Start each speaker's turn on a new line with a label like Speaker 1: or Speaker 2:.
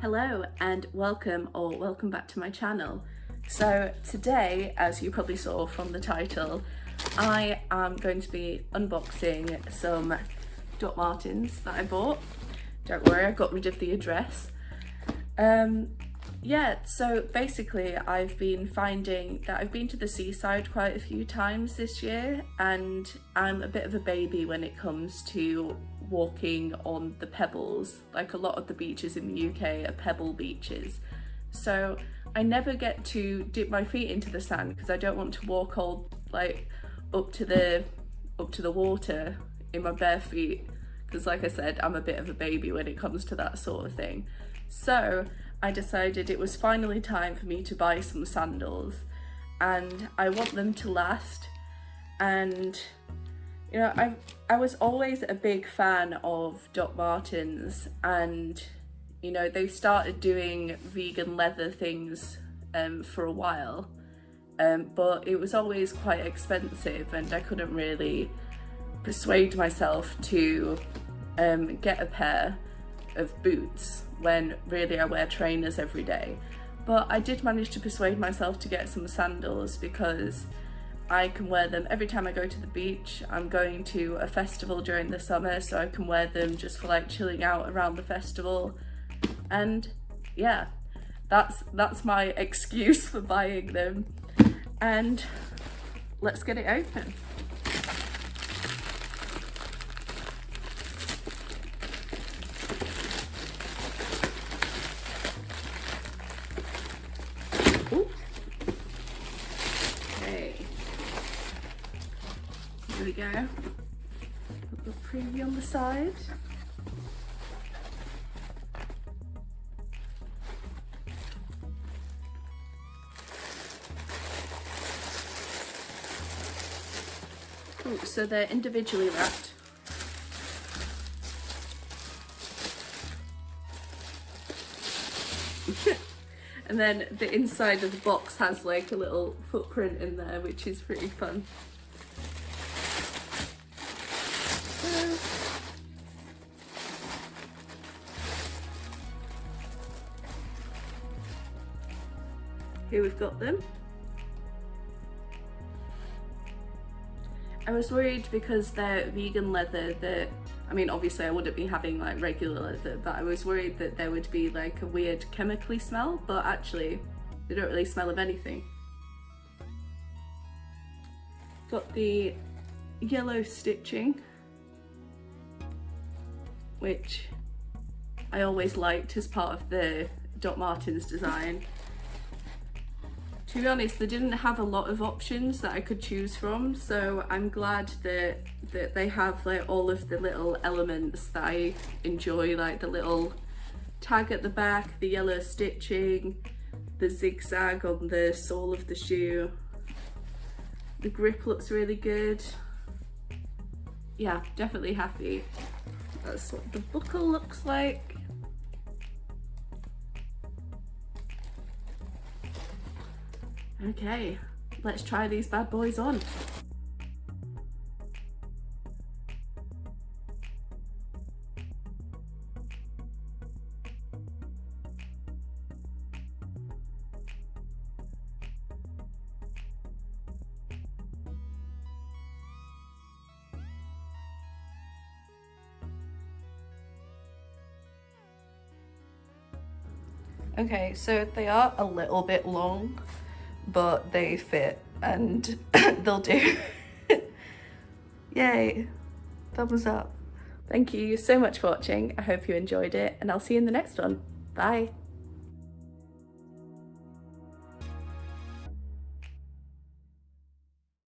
Speaker 1: Hello and welcome back to my channel. So today, as you probably saw from the title, I am going to be unboxing some Martens that I bought. Don't worry, I got rid of the address. Yeah, so basically I've been finding that I've been to the seaside quite a few times this year, and I'm a bit of a baby when it comes to walking on the pebbles. Like, a lot of the beaches in the UK are pebble beaches, so I never get to dip my feet into the sand because I don't want to walk all like up to the water in my bare feet, because like I said, I'm a bit of a baby when it comes to that sort of thing. So I decided it was finally time for me to buy some sandals, and I want them to last. And you know, I was always a big fan of Doc Martens, and you know, they started doing vegan leather things for a while, but it was always quite expensive and I couldn't really persuade myself to get a pair of boots when really I wear trainers every day. But I did manage to persuade myself to get some sandals because I can wear them every time I go to the beach. I'm going to a festival during the summer, so I can wear them just for like chilling out around the festival. And yeah, that's my excuse for buying them. And let's get it open. Ooh. Okay, here we go. Put the preview on the side. Ooh, so they're individually wrapped. And then the inside of the box has like a little footprint in there, which is pretty fun. Here we've got them. I was worried because they're vegan leather that, I mean, obviously I wouldn't be having like regular leather, but I was worried that there would be like a weird chemically smell, but actually they don't really smell of anything. Got the yellow stitching, which I always liked as part of the Doc Martens design. To be honest, they didn't have a lot of options that I could choose from, so I'm glad that they have like all of the little elements that I enjoy, like the little tag at the back, the yellow stitching, the zigzag on the sole of the shoe. The grip looks really good. Yeah, definitely happy. That's what the buckle looks like. Okay, let's try these bad boys on. Okay, so they are a little bit long, but they fit and they'll do. Yay, thumbs up. Thank you so much for watching. I hope you enjoyed it, and I'll see you in the next one. Bye.